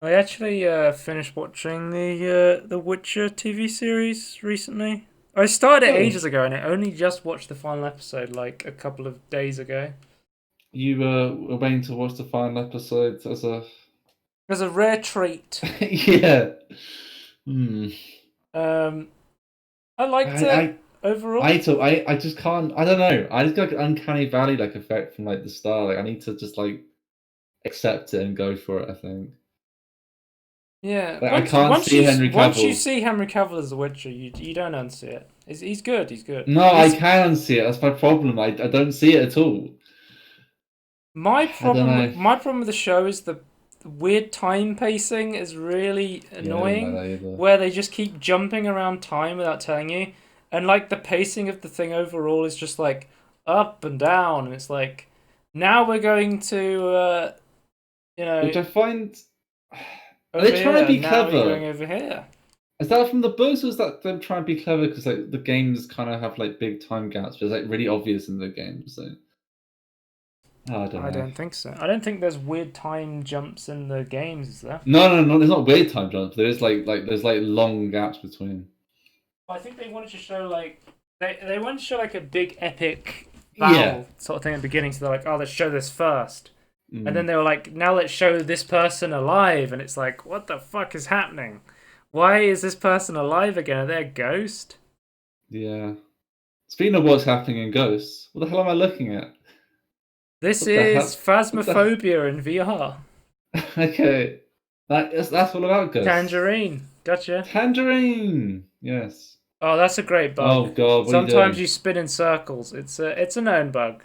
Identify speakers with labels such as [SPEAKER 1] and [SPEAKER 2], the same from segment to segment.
[SPEAKER 1] I actually finished watching the Witcher TV series recently. I started it
[SPEAKER 2] Oh,
[SPEAKER 1] ages ago, and I only just watched the final episode like a couple of days ago.
[SPEAKER 2] you were waiting to watch the final episode as a
[SPEAKER 1] It was a rare treat.
[SPEAKER 2] yeah. Hmm.
[SPEAKER 1] Um, I liked
[SPEAKER 2] I
[SPEAKER 1] it
[SPEAKER 2] I
[SPEAKER 1] overall.
[SPEAKER 2] I just can't. I don't know. I just got like an uncanny valley like effect from like the start. Like I need to just like accept it and go for it. I think.
[SPEAKER 1] Yeah,
[SPEAKER 2] Like I
[SPEAKER 1] once
[SPEAKER 2] can't
[SPEAKER 1] once
[SPEAKER 2] see
[SPEAKER 1] you
[SPEAKER 2] Henry
[SPEAKER 1] once you
[SPEAKER 2] Cavill.
[SPEAKER 1] see Henry Cavill as the Witcher, you don't unsee it. He's good. He's good.
[SPEAKER 2] No, I
[SPEAKER 1] He's
[SPEAKER 2] can see it. That's my problem. I don't see it at all.
[SPEAKER 1] my
[SPEAKER 2] I don't
[SPEAKER 1] problem.
[SPEAKER 2] know.
[SPEAKER 1] My problem with the show is the weird time pacing is really
[SPEAKER 2] Yeah, I didn't like
[SPEAKER 1] annoying,
[SPEAKER 2] that either.
[SPEAKER 1] where they just keep jumping around time without telling you, and like the pacing of the thing overall is just like up and down, and it's like now we're going to you know
[SPEAKER 2] Which I find. Are
[SPEAKER 1] over
[SPEAKER 2] they trying
[SPEAKER 1] here,
[SPEAKER 2] to
[SPEAKER 1] and
[SPEAKER 2] be
[SPEAKER 1] now we're
[SPEAKER 2] clever?
[SPEAKER 1] going over here.
[SPEAKER 2] Is that from the books, or is that them trying to be clever? Because like the games kind of have like big time gaps, but it's like really obvious in the game. So oh, I don't
[SPEAKER 1] I
[SPEAKER 2] know.
[SPEAKER 1] don't think so. I don't think there's weird time jumps in the games, is there?
[SPEAKER 2] No. There's not weird time jumps. There is like there's like long gaps between.
[SPEAKER 1] I think they wanted to show like they wanted to show like a big epic
[SPEAKER 2] Yeah.
[SPEAKER 1] battle sort of thing at the beginning. So they're like, oh, let's show this first, and then
[SPEAKER 2] Mm,
[SPEAKER 1] they were like, now let's show this person alive, and it's like, what the fuck is happening? Why is this person alive again? Are they a ghost?
[SPEAKER 2] yeah. Speaking of what's happening in Ghosts, what the hell am I looking at?
[SPEAKER 1] This
[SPEAKER 2] What the
[SPEAKER 1] is
[SPEAKER 2] hell? What the?
[SPEAKER 1] Phasmophobia in VR.
[SPEAKER 2] Okay. That's all about Ghosts.
[SPEAKER 1] Tangerine, gotcha.
[SPEAKER 2] Tangerine. Yes.
[SPEAKER 1] Oh, that's a great bug.
[SPEAKER 2] Oh God, what are you
[SPEAKER 1] Sometimes
[SPEAKER 2] doing?
[SPEAKER 1] you spin in circles. It's a known bug.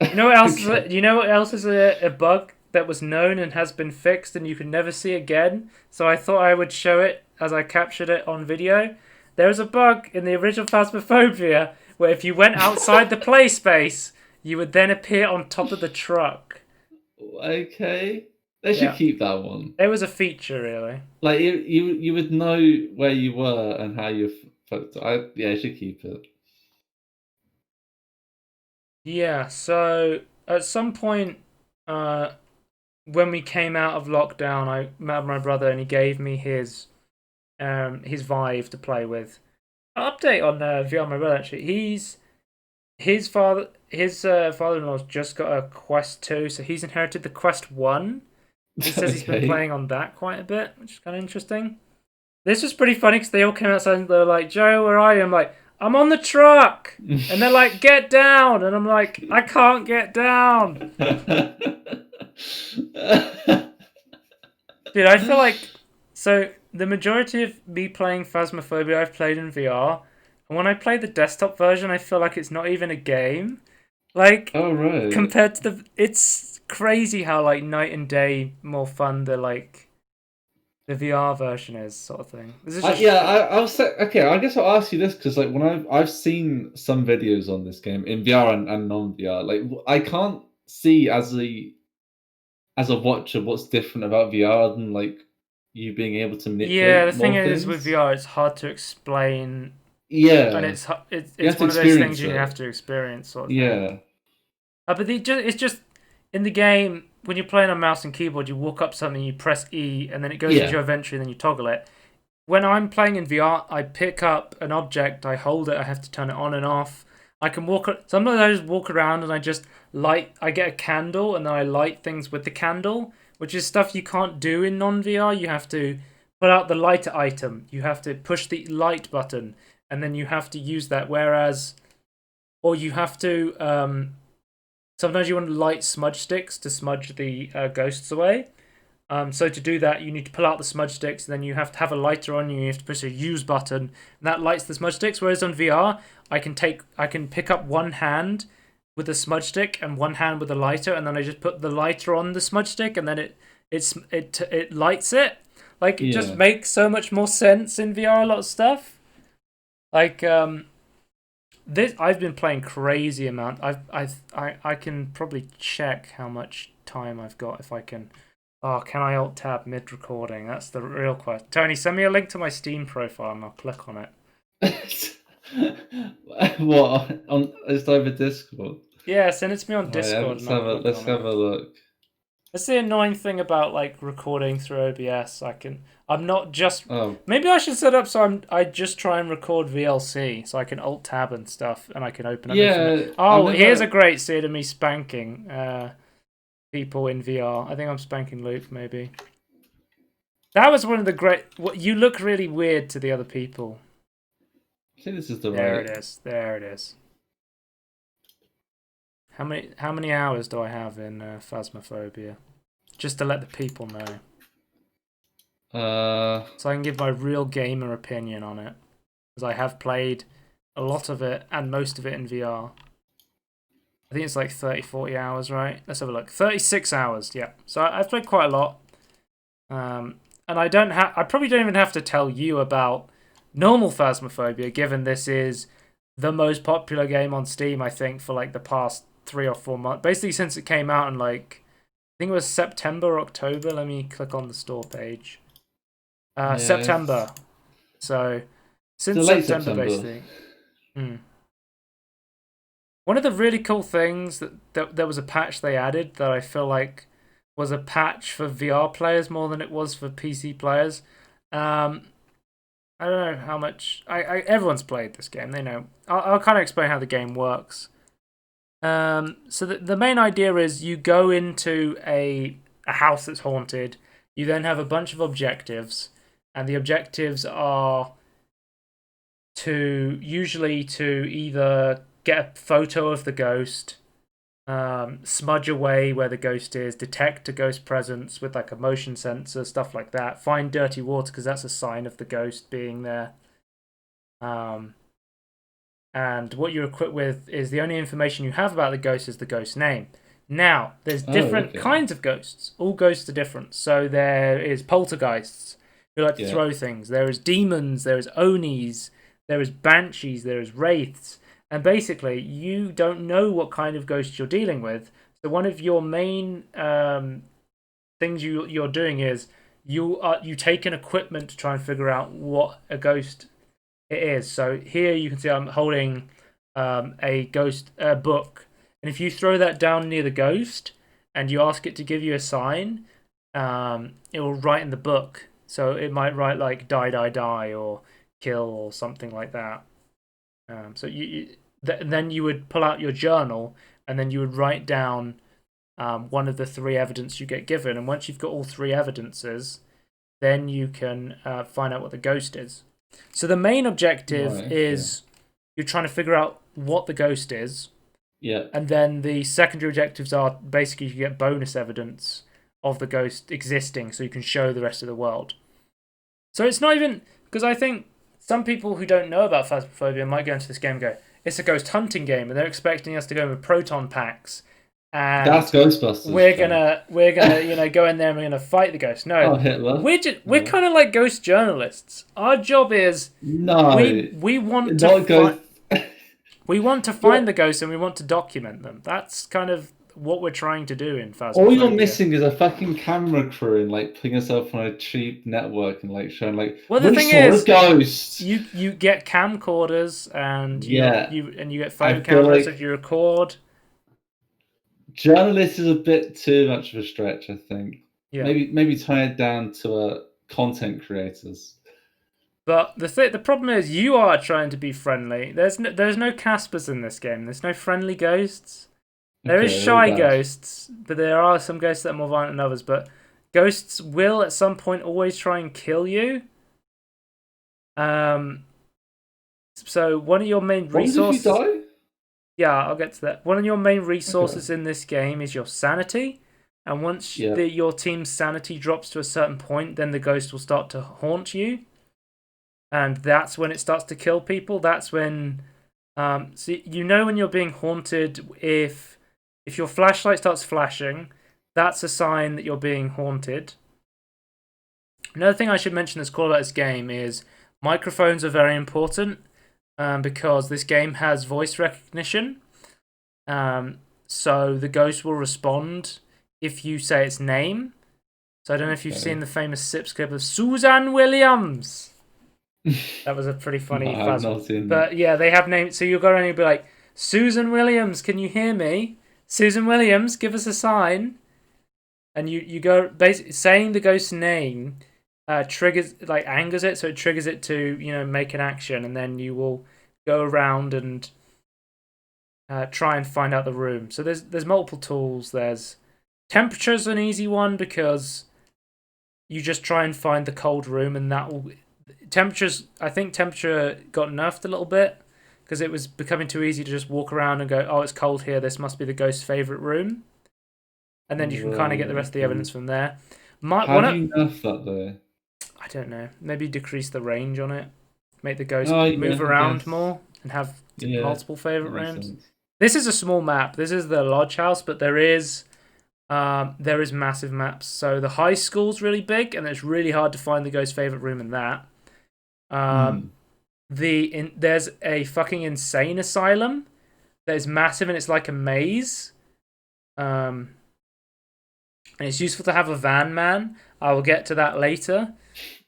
[SPEAKER 1] You know what else?
[SPEAKER 2] Okay.
[SPEAKER 1] You know what else is a bug that was known and has been fixed and you can never see again? So I thought I would show it as I captured it on video. There was a bug in the original Phasmophobia where if you went outside the play space, you would then appear on top of the truck.
[SPEAKER 2] Okay. They should
[SPEAKER 1] Yeah,
[SPEAKER 2] keep that one.
[SPEAKER 1] it was a feature really.
[SPEAKER 2] Like you would know where you were and how you fucked. Yeah, you should keep it.
[SPEAKER 1] Yeah, so at some point, uh, when we came out of lockdown, I met my brother and he gave me his Vive to play with. Update on VR my brother actually. His father-in-law's just got a Quest 2, so he's inherited the Quest 1. He says he's been
[SPEAKER 2] Okay.
[SPEAKER 1] playing on that quite a bit, which is kind of interesting. This was pretty funny because they all came outside and they were like, "Joe, where are you?" I'm like, "I'm on the truck," and they're like, "Get down!" and I'm like, "I can't get down." Dude, I feel like so the majority of me playing Phasmophobia I've played in VR, and when I play the desktop version, I feel like it's not even a game. Like
[SPEAKER 2] Oh right.
[SPEAKER 1] compared to it's crazy how like night and day more fun the VR version is, sort of thing. This is just
[SPEAKER 2] Yeah, I'll say okay. I guess I'll ask you this because like when I've seen some videos on this game in VR and non VR, like I can't see as a watcher what's different about VR other than like you being able to
[SPEAKER 1] yeah. The
[SPEAKER 2] manipulate
[SPEAKER 1] thing
[SPEAKER 2] more
[SPEAKER 1] is with
[SPEAKER 2] things.
[SPEAKER 1] VR, it's hard to explain, and
[SPEAKER 2] Yeah, you
[SPEAKER 1] it's
[SPEAKER 2] have to
[SPEAKER 1] one of those things
[SPEAKER 2] experience
[SPEAKER 1] you have
[SPEAKER 2] it.
[SPEAKER 1] to experience, sort of thing.
[SPEAKER 2] Yeah,
[SPEAKER 1] But it's just in the game when you're playing on mouse and keyboard, you walk up something, you press E, and then it goes into
[SPEAKER 2] yeah,
[SPEAKER 1] your inventory, and then you toggle it. When I'm playing in VR, I pick up an object, I hold it, I have to turn it on and off. I can walk. Sometimes I just walk around and I just light. I get a candle and then I light things with the candle, which is stuff you can't do in non VR. You have to put out the lighter item. You have to push the light button, and then you have to use that. Whereas, or you have to sometimes you want to light smudge sticks to smudge the ghosts away. So to do that, you need to pull out the smudge sticks, and then you have to have a lighter on you. You have to push a use button, and that lights the smudge sticks. Whereas on VR, I can pick up one hand with a smudge stick and one hand with a lighter, and then I just put the lighter on the smudge stick, and then it lights it. Like it just
[SPEAKER 2] yeah.
[SPEAKER 1] makes so much more sense in VR. A lot of stuff. Like this I've been playing crazy amount. I can probably check how much time I've got if I can. Oh, can I alt tab mid recording? That's the real question. Tony, send me a link to my Steam profile and I'll click on it.
[SPEAKER 2] What on? It's over Discord.
[SPEAKER 1] Yeah, send it to me on
[SPEAKER 2] Oh yeah,
[SPEAKER 1] Discord and I'll click
[SPEAKER 2] let's
[SPEAKER 1] on it.
[SPEAKER 2] have a look.
[SPEAKER 1] That's the annoying thing about like recording through OBS. I'm not just.
[SPEAKER 2] Oh,
[SPEAKER 1] Maybe I should set up so I just try and record VLC so I can alt tab and stuff and I can open up information.
[SPEAKER 2] yeah. I've
[SPEAKER 1] Oh, here's a
[SPEAKER 2] never.
[SPEAKER 1] great scene of me spanking people in VR. I think I'm spanking Luke. Maybe that was one of the great. What you look really weird to the other people.
[SPEAKER 2] I think this is the
[SPEAKER 1] There
[SPEAKER 2] right.
[SPEAKER 1] it is. There it is. How many hours do I have in Phasmophobia? Just to let the people know,
[SPEAKER 2] Uh,
[SPEAKER 1] so I can give my real gamer opinion on it, because I have played a lot of it and most of it in VR. I think it's like 30, 40 hours, right? Let's have a look. 36 hours, yeah. So I've played quite a lot. And I probably don't even have to tell you about normal Phasmophobia, given this is the most popular game on Steam, I think, for like the past 3 or 4 months. Basically, since it came out in like, I think it was September or October. Let me click on the store page.
[SPEAKER 2] yeah,
[SPEAKER 1] September. So,
[SPEAKER 2] so
[SPEAKER 1] since
[SPEAKER 2] late
[SPEAKER 1] September,
[SPEAKER 2] September.
[SPEAKER 1] basically. Hmm. One of the really cool things that there was a patch they added that I feel like was a patch for VR players more than it was for PC players. Um, I don't know how much. Everyone's played this game. They know. I'll kind of explain how the game works. So the main idea is you go into a house that's haunted. You then have a bunch of objectives, and the objectives are usually to either get a photo of the ghost, smudge away where the ghost is, detect a ghost presence with like a motion sensor, stuff like that. Find dirty water because that's a sign of the ghost being there. Um, and what you're equipped with is the only information you have about the ghost is the ghost name. Now, there's
[SPEAKER 2] Oh,
[SPEAKER 1] different
[SPEAKER 2] okay.
[SPEAKER 1] kinds of ghosts. All ghosts are different. So there is poltergeists who like to
[SPEAKER 2] Yeah.
[SPEAKER 1] throw things. There is demons. There is onis. There is banshees. There is wraiths. And basically, you don't know what kind of ghost you're dealing with. So one of your main things you're doing is you take an equipment to try and figure out what a ghost it is. So here you can see I'm holding a ghost book, and if you throw that down near the ghost and you ask it to give you a sign, it will write in the book. So it might write like "die, die, die" or "kill" or something like that. So then you would pull out your journal and then you would write down one of the three evidence you get given. And once you've got all three evidences, then you can find out what the ghost is. So the main objective
[SPEAKER 2] Right. Okay.
[SPEAKER 1] is you're trying to figure out what the ghost is,
[SPEAKER 2] Yeah.
[SPEAKER 1] and then the secondary objectives are basically you get bonus evidence of the ghost existing, so you can show the rest of the world. So it's not even because I think some people who don't know about Phasmophobia might go into this game and go, "It's a ghost hunting game," and they're expecting us to go with proton packs
[SPEAKER 2] That's
[SPEAKER 1] and
[SPEAKER 2] Ghostbusters,
[SPEAKER 1] we're
[SPEAKER 2] John.
[SPEAKER 1] gonna go in there and we're gonna fight the ghost. No,
[SPEAKER 2] Oh, Hitler.
[SPEAKER 1] we're
[SPEAKER 2] No.
[SPEAKER 1] kind of like ghost journalists. Our job is
[SPEAKER 2] No.
[SPEAKER 1] we want to
[SPEAKER 2] Not
[SPEAKER 1] find
[SPEAKER 2] Ghost.
[SPEAKER 1] the
[SPEAKER 2] You're
[SPEAKER 1] ghosts and we want to document them. That's kind of what we're trying to do in
[SPEAKER 2] all you're
[SPEAKER 1] Phasmophobia.
[SPEAKER 2] missing is a fucking camera crew and like putting yourself on a cheap network and like showing like
[SPEAKER 1] Well, the
[SPEAKER 2] we
[SPEAKER 1] thing
[SPEAKER 2] saw a
[SPEAKER 1] is,
[SPEAKER 2] ghost.
[SPEAKER 1] you get camcorders and
[SPEAKER 2] Yeah,
[SPEAKER 1] you get
[SPEAKER 2] I
[SPEAKER 1] photo
[SPEAKER 2] feel
[SPEAKER 1] cameras if
[SPEAKER 2] like
[SPEAKER 1] you record.
[SPEAKER 2] journalist is a bit too much of a stretch. I think
[SPEAKER 1] Yeah.
[SPEAKER 2] maybe tie it down to content creators.
[SPEAKER 1] But the problem is you are trying to be friendly. There's no Caspers in this game. There's no friendly ghosts. There is
[SPEAKER 2] Okay, they're all
[SPEAKER 1] shy
[SPEAKER 2] bad.
[SPEAKER 1] ghosts, but there are some ghosts that are more violent than others. But ghosts will at some point always try and kill you. Um, so one of your main
[SPEAKER 2] What happens if you
[SPEAKER 1] resources,
[SPEAKER 2] die?
[SPEAKER 1] yeah, I'll get to that. One of your main
[SPEAKER 2] Okay.
[SPEAKER 1] resources in this game is your sanity, and once
[SPEAKER 2] Yeah.
[SPEAKER 1] your team's sanity drops to a certain point, then the ghost will start to haunt you, and that's when it starts to kill people. That's when, so you know when you're being haunted if your flashlight starts flashing, that's a sign that you're being haunted. Another thing I should mention that's cool about this game is microphones are very important because this game has voice recognition. So the ghost will respond if you say its name. So I don't know if you've seen
[SPEAKER 2] Okay.
[SPEAKER 1] the famous Sips clip of Susan Williams. That was a pretty
[SPEAKER 2] No,
[SPEAKER 1] funny
[SPEAKER 2] I've
[SPEAKER 1] fuzz.
[SPEAKER 2] not seen that.
[SPEAKER 1] But yeah, they have names. So you'll go around and be like, Susan Williams, can you hear me? Susan Williams, give us a sign. and you go basically saying the ghost's name triggers like angers it, so it triggers it to make an action, and then you will go around and try and find out the room. So there's multiple tools. There's temperature's an easy one because you just try and find the cold room, and that will temperatures. I think temperature got nerfed a little bit because it was becoming too easy to just walk around and go, oh, it's cold here. This must be the ghost's favorite room, and then you can kind of get the rest of the evidence from there.
[SPEAKER 2] How do you nerf that though?
[SPEAKER 1] I don't know. Maybe decrease the range on it, make the ghost
[SPEAKER 2] Oh, yeah,
[SPEAKER 1] move
[SPEAKER 2] I
[SPEAKER 1] around
[SPEAKER 2] guess.
[SPEAKER 1] more, and have
[SPEAKER 2] Yeah,
[SPEAKER 1] multiple favorite
[SPEAKER 2] that makes
[SPEAKER 1] rooms.
[SPEAKER 2] sense.
[SPEAKER 1] This is a small map. This is the lodge house, but there is massive maps. So the high school's really big, and it's really hard to find the ghost's favorite room in that. There's a fucking insane asylum that is massive, and it's like a maze. And it's useful to have a van man. I will get to that later.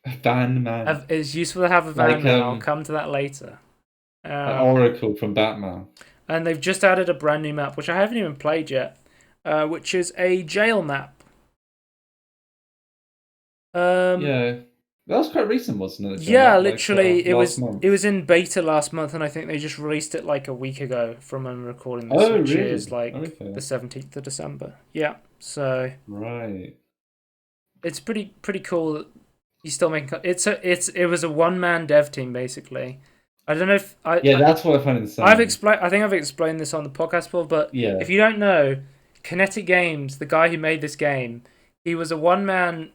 [SPEAKER 2] A van man.
[SPEAKER 1] It's useful to have a van man. I'll come to that later.
[SPEAKER 2] Like Oracle from Batman.
[SPEAKER 1] And they've just added a brand new map, which I haven't even played yet, which is a jail map.
[SPEAKER 2] Yeah, that was quite recent, wasn't it?
[SPEAKER 1] Yeah,
[SPEAKER 2] like,
[SPEAKER 1] literally, it was
[SPEAKER 2] month.
[SPEAKER 1] it was in beta last month, and I think they just released it like a week ago from when I'm recording this,
[SPEAKER 2] Oh,
[SPEAKER 1] which
[SPEAKER 2] really?
[SPEAKER 1] is like the 17th of December. Yeah, so
[SPEAKER 2] right,
[SPEAKER 1] it's pretty cool. You still make it was a one-man dev team basically. I don't know if
[SPEAKER 2] that's what I find insane.
[SPEAKER 1] I think I've explained this on the podcast before, but if you don't know, Kinetic Games, the guy who made this game, he was a one-man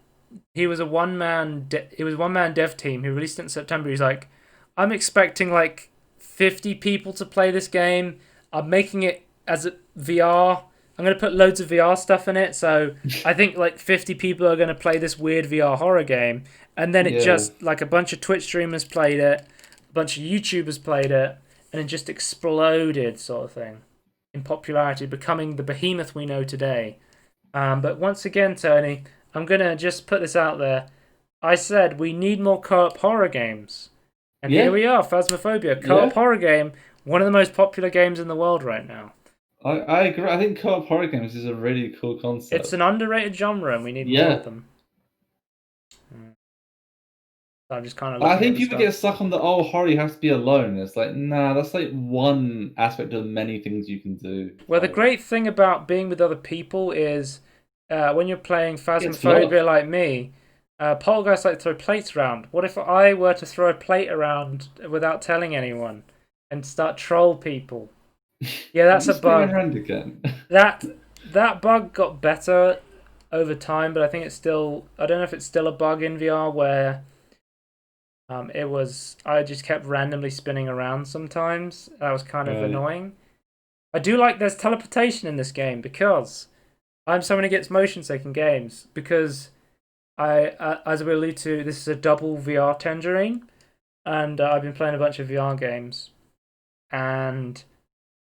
[SPEAKER 1] dev team who released it in September. He's like, I'm expecting like 50 people to play this game. I'm making it as a VR. I'm going to put loads of VR stuff in it. So I think like 50 people are going to play this weird VR horror game. And then it just, like a bunch of Twitch streamers played it, a bunch of YouTubers played it, and it just exploded, sort of thing, in popularity, becoming the behemoth we know today. But once again, Tony, I'm going to just put this out there. I said we need more co-op horror games. And here we are, Phasmophobia. Co-op horror game, one of the most popular games in the world right now.
[SPEAKER 2] I agree. I think co-op horror games is a really cool concept.
[SPEAKER 1] It's an underrated genre, and we need more of them. So I'm just kind of.
[SPEAKER 2] I think people get stuck on the horror you have to be alone. It's like, nah, that's like one aspect of many things you can do.
[SPEAKER 1] Well, the great thing about being with other people is when you're playing Phasmophobia like me, poltergeists like to throw plates around. What if I were to throw a plate around without telling anyone and start troll people? Yeah, that's a bug.
[SPEAKER 2] Again.
[SPEAKER 1] that bug got better over time, but I think it's still. I don't know if it's still a bug in VR where it was. I just kept randomly spinning around sometimes. That was kind of annoying. I do like there's teleportation in this game because I'm someone who gets motion sick in games because as we allude to, this is a double VR Tangerine, and I've been playing a bunch of VR games, and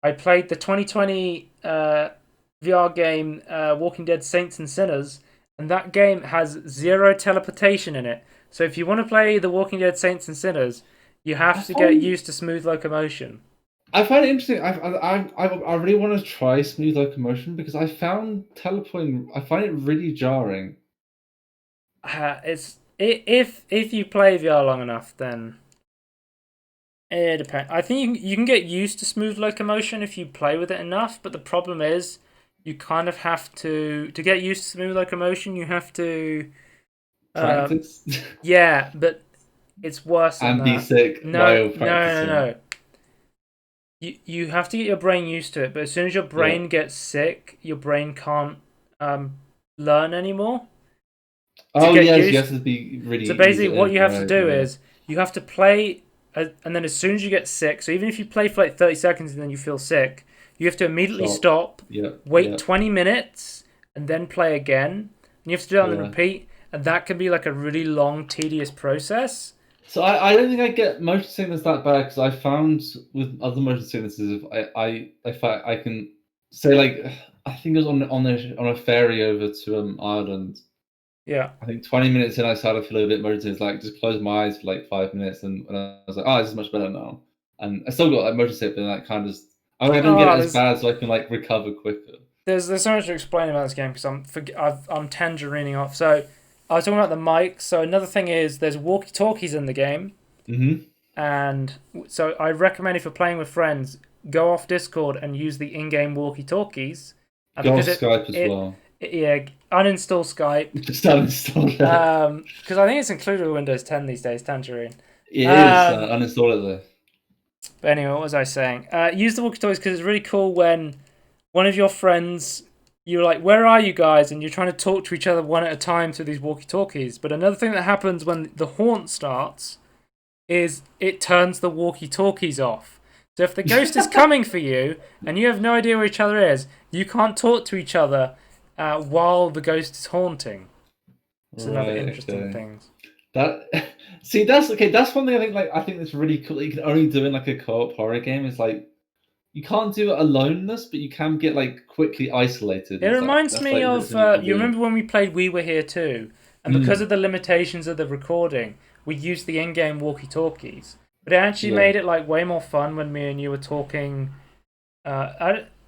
[SPEAKER 1] I played the 2020 VR game Walking Dead Saints and Sinners, and that game has 0 teleportation in it. So if you want to play the Walking Dead Saints and Sinners, you have to get used to smooth locomotion.
[SPEAKER 2] I find it interesting. I really want to try smooth locomotion because I found teleporting. I find it really jarring.
[SPEAKER 1] If you play VR long enough, then it depends. I think you can get used to smooth locomotion if you play with it enough. But the problem is, you kind of have to get used to smooth locomotion. You have to
[SPEAKER 2] practice.
[SPEAKER 1] Yeah, but it's worse than
[SPEAKER 2] and be
[SPEAKER 1] that.
[SPEAKER 2] sick while practicing.
[SPEAKER 1] No. You have to get your brain used to it, but as soon as your brain gets sick, your brain can't learn anymore.
[SPEAKER 2] Oh yes, you have to be really.
[SPEAKER 1] So basically, what you have to do is you have to play, and then as soon as you get sick, so even if you play for like 30 seconds and then you feel sick, you have to immediately stop, wait 20 minutes, and then play again. And you have to do that on the repeat, and that can be like a really long, tedious process.
[SPEAKER 2] So I don't think I get motion sickness that bad because I found with other motion sicknesses, if I can say like I think it was on a ferry over to Ireland.
[SPEAKER 1] Yeah.
[SPEAKER 2] I think 20 minutes in, I started to feel a bit motion sickness. Like just close my eyes for like 5 minutes, and I was like, oh, this is much better now. And I still got like motion sickness, but that kind of I don't get it as bad, so I can like recover quicker.
[SPEAKER 1] there's so much to explain about this game because I'm tangerining off. So I was talking about the mics. So another thing is there's walkie talkies in the game,
[SPEAKER 2] Mm-hmm.
[SPEAKER 1] and so I recommend if you're playing with friends, go off Discord and use the in-game walkie talkies,
[SPEAKER 2] Go off
[SPEAKER 1] because
[SPEAKER 2] Skype as
[SPEAKER 1] it,
[SPEAKER 2] well.
[SPEAKER 1] yeah, uninstall Skype.
[SPEAKER 2] Just uninstall it.
[SPEAKER 1] Because I think it's included with Windows 10 these days, Tangerine.
[SPEAKER 2] It is.
[SPEAKER 1] Um,
[SPEAKER 2] Uninstall it though.
[SPEAKER 1] but anyway, what was I saying? Use the walkie-talkies because it's really cool when one of your friends, you're like, "Where are you guys?" and you're trying to talk to each other one at a time through these walkie-talkies. But another thing that happens when the haunt starts is it turns the walkie-talkies off. So if the ghost is coming for you and you have no idea where each other is, you can't talk to each other while the ghost is haunting. It's another
[SPEAKER 2] Right.
[SPEAKER 1] interesting
[SPEAKER 2] Okay.
[SPEAKER 1] thing.
[SPEAKER 2] That see, that's okay. That's one thing I think. Like, I think that's really cool. That you can only do in like a co-op horror game. Is like you can't do it aloneness, but you can get like quickly isolated.
[SPEAKER 1] It
[SPEAKER 2] Is that
[SPEAKER 1] reminds
[SPEAKER 2] that's
[SPEAKER 1] me
[SPEAKER 2] like
[SPEAKER 1] of
[SPEAKER 2] that's really cool
[SPEAKER 1] you
[SPEAKER 2] doing.
[SPEAKER 1] remember when we played We Were Here Too, and because of the limitations of the recording, we used the in-game walkie-talkies. But it actually
[SPEAKER 2] Yeah.
[SPEAKER 1] made it like way more fun when me and you were talking.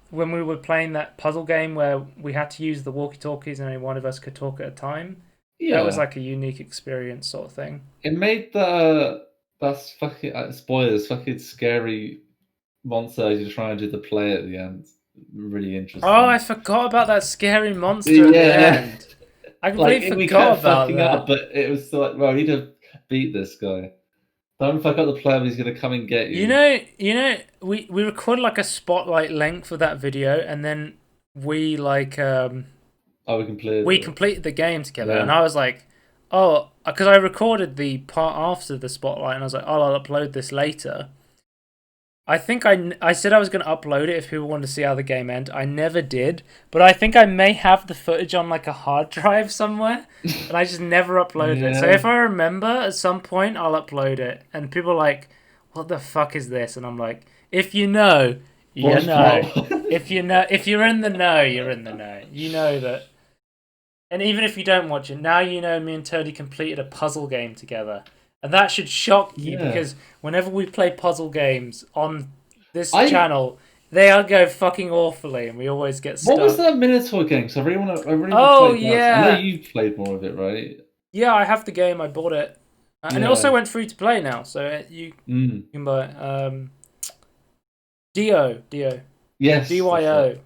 [SPEAKER 1] When we were playing that puzzle game where we had to use the walkie-talkies and only one of us could talk at a time. That was
[SPEAKER 2] Yeah.
[SPEAKER 1] like a unique experience, sort of thing.
[SPEAKER 2] It made the that's fucking spoilers. Fucking scary monster as you're trying to do the play at the end. Really
[SPEAKER 1] Oh, I
[SPEAKER 2] interesting.
[SPEAKER 1] forgot about that scary monster at the
[SPEAKER 2] Yeah.
[SPEAKER 1] end. I
[SPEAKER 2] Like
[SPEAKER 1] completely
[SPEAKER 2] we
[SPEAKER 1] forgot
[SPEAKER 2] kept
[SPEAKER 1] about
[SPEAKER 2] fucking up,
[SPEAKER 1] that.
[SPEAKER 2] but it was still like, well, you need to beat this guy. Don't fuck up the player, he's gonna come and get you.
[SPEAKER 1] We recorded like a spotlight length of that video, and then we like
[SPEAKER 2] Oh, we completed
[SPEAKER 1] we
[SPEAKER 2] it.
[SPEAKER 1] completed the game together, and
[SPEAKER 2] Yeah.
[SPEAKER 1] I was like, oh, because I recorded the part after the spotlight, and I was like, oh, I'll upload this later. I think I said I was going to upload it if people wanted to see how the game ended. I never did, but I think I may have the footage on like a hard drive somewhere, and I just never uploaded it. So
[SPEAKER 2] Yeah.
[SPEAKER 1] if I remember at some point, I'll upload it. And people are like, "What the fuck is this?" And I'm like, "If you know, you
[SPEAKER 2] Watch
[SPEAKER 1] know.
[SPEAKER 2] part.
[SPEAKER 1] If you're in the know, you're in the know. You know that." And even if you don't watch it, now you know me and Tony completed a puzzle game together. And that should shock you
[SPEAKER 2] Yeah.
[SPEAKER 1] because whenever we play puzzle games on this
[SPEAKER 2] I
[SPEAKER 1] channel, they all go fucking awfully and we always get
[SPEAKER 2] what was
[SPEAKER 1] stuck.
[SPEAKER 2] that Minotaur game? So I really want to
[SPEAKER 1] Oh,
[SPEAKER 2] play that. I know
[SPEAKER 1] yeah.
[SPEAKER 2] you've played more of it, right?
[SPEAKER 1] Yeah, I have the game. I bought it. And it also
[SPEAKER 2] Yeah.
[SPEAKER 1] went free to play now. So you
[SPEAKER 2] Mm.
[SPEAKER 1] can buy it. Dio.
[SPEAKER 2] Yes, that's it.
[SPEAKER 1] DYO.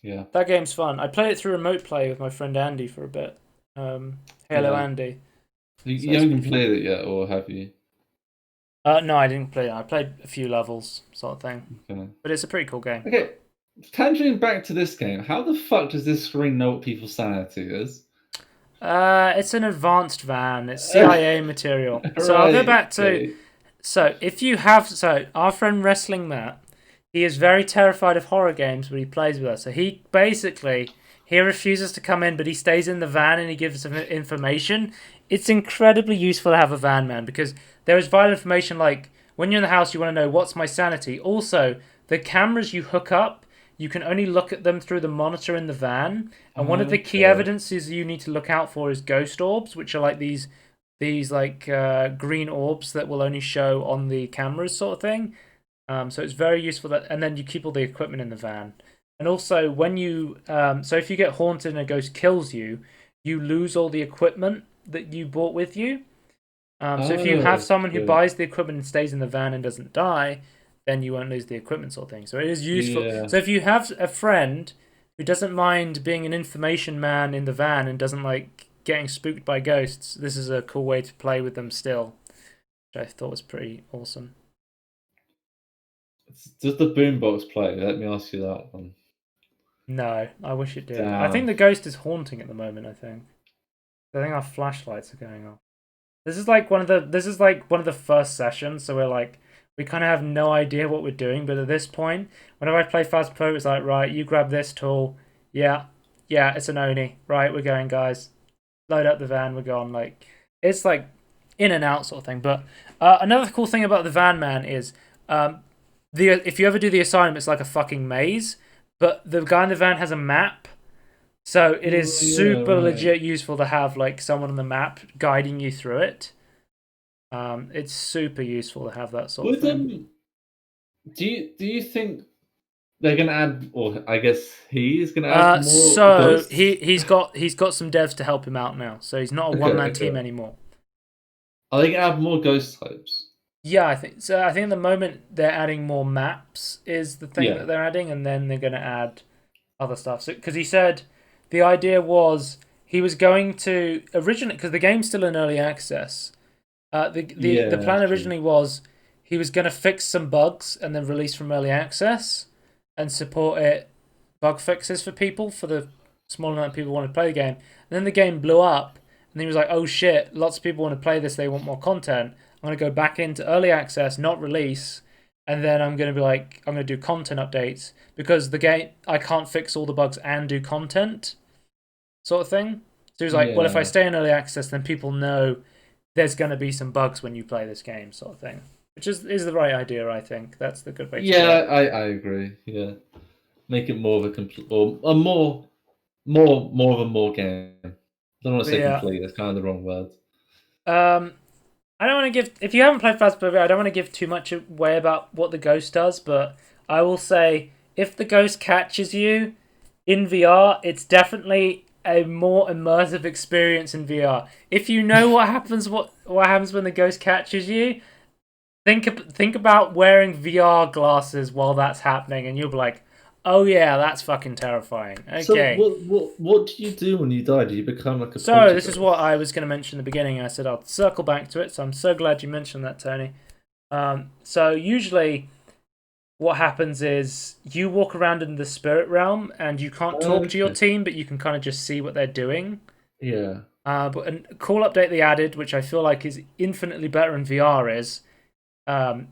[SPEAKER 2] Yeah.
[SPEAKER 1] That game's fun. I played it through remote play with my friend Andy for a bit. Hello,
[SPEAKER 2] Yeah.
[SPEAKER 1] Andy. So
[SPEAKER 2] You
[SPEAKER 1] it's
[SPEAKER 2] haven't
[SPEAKER 1] pretty fun.
[SPEAKER 2] completed it yet, or have you?
[SPEAKER 1] No, I didn't play it. I played a few levels, sort of thing.
[SPEAKER 2] Okay.
[SPEAKER 1] But it's a pretty cool game.
[SPEAKER 2] Okay. Tangent back to this game. How the fuck does this screen know what people's sanity is?
[SPEAKER 1] It's an advanced van. It's CIA material. So I'll go
[SPEAKER 2] Right.
[SPEAKER 1] back to.
[SPEAKER 2] Okay.
[SPEAKER 1] So if you have. So our friend Wrestling Matt, he is very terrified of horror games when he plays with us. So he basically. He refuses to come in, but he stays in the van and he gives us information. It's incredibly useful to have a van man because there is vital information like when you're in the house, you want to know what's my sanity. Also, the cameras you hook up, you can only look at them through the monitor in the van. And one of the key
[SPEAKER 2] Okay.
[SPEAKER 1] evidences you need to look out for is ghost orbs, which are like these like green orbs that will only show on the cameras, sort of thing. So it's very useful that, and then you keep all the equipment in the van. And also, when you so if you get haunted and a ghost kills you, you lose all the equipment that you brought with you. So if you have
[SPEAKER 2] Oh,
[SPEAKER 1] someone who
[SPEAKER 2] okay.
[SPEAKER 1] buys the equipment and stays in the van and doesn't die, then you won't lose the equipment, sort of thing. So it is useful.
[SPEAKER 2] Yeah.
[SPEAKER 1] So if you have a friend who doesn't mind being an information man in the van and doesn't like getting spooked by ghosts, this is a cool way to play with them still, which I thought was pretty awesome.
[SPEAKER 2] Does the boombox play? Let me ask you that one.
[SPEAKER 1] No, I wish it did. I think
[SPEAKER 2] Damn.
[SPEAKER 1] the ghost is haunting at the moment. I think our flashlights are going off. This is like one of the first sessions, so we kind of have no idea what we're doing. But at this point, whenever I play Phasmophobia, it's like, right, you grab this tool. Yeah, yeah, it's an Oni. Right, we're going, guys. Load up the van. We're gone. Like it's like in and out sort of thing. But another cool thing about the van man is if you ever do the assignment, it's like a fucking maze. But the guy in the van has a map, so it
[SPEAKER 2] Oh,
[SPEAKER 1] is
[SPEAKER 2] yeah,
[SPEAKER 1] super
[SPEAKER 2] right.
[SPEAKER 1] legit useful to have like someone on the map guiding you through it. It's super useful to have that sort of
[SPEAKER 2] Would
[SPEAKER 1] thing.
[SPEAKER 2] do you think they're gonna add, or I guess he's gonna add more
[SPEAKER 1] So
[SPEAKER 2] ghosts.
[SPEAKER 1] he's got some devs to help him out now, so he's not a
[SPEAKER 2] Okay,
[SPEAKER 1] one man team
[SPEAKER 2] okay.
[SPEAKER 1] anymore.
[SPEAKER 2] Are they gonna add more ghost types?
[SPEAKER 1] Yeah, I think so. I think at the moment they're adding more maps is the thing
[SPEAKER 2] Yeah,
[SPEAKER 1] that they're adding, and then they're going to add other stuff. So because he said the idea was he was going to originally because the game's still in early access. The
[SPEAKER 2] yeah,
[SPEAKER 1] plan
[SPEAKER 2] true.
[SPEAKER 1] originally was he was going to fix some bugs and then release from early access and support it bug fixes for people for the small amount of people who want to play the game. And then the game blew up, and he was like, "Oh shit! Lots of people want to play this. They want more content. I'm going to go back into early access, not release." And then I'm going to be like, I'm going to do content updates because the game I can't fix all the bugs and do content, sort of thing. So he was like, well, if I
[SPEAKER 2] Yeah,
[SPEAKER 1] stay in early access, then people know there's going to be some bugs when you play this game, sort of thing. Which is the right idea, I think. That's the good way to
[SPEAKER 2] yeah,
[SPEAKER 1] go.
[SPEAKER 2] I agree. Yeah, make it more of a complete, or a more of a more game. I don't want to
[SPEAKER 1] But
[SPEAKER 2] say
[SPEAKER 1] yeah,
[SPEAKER 2] complete. That's kind of the wrong word.
[SPEAKER 1] um, I don't want to give. If you haven't played Phasmophobia, I don't want to give too much away about what the ghost does. But I will say, if the ghost catches you in VR, it's definitely a more immersive experience in VR. If you know what happens when the ghost catches you, think about wearing VR glasses while that's happening, and you'll be like, "Oh yeah, that's fucking terrifying."
[SPEAKER 2] So
[SPEAKER 1] Okay,
[SPEAKER 2] what do you do when you die? Do you become like a
[SPEAKER 1] so this is what
[SPEAKER 2] poltergeist?
[SPEAKER 1] I was going to mention in the beginning. I said I'll circle back to it. So I'm so glad you mentioned that, Tony. So usually what happens is you walk around in the spirit realm and you can't talk to your
[SPEAKER 2] Okay.
[SPEAKER 1] team, but you can kind of just see what they're doing.
[SPEAKER 2] Yeah.
[SPEAKER 1] But a cool update they added, which I feel like is infinitely better in VR, is um,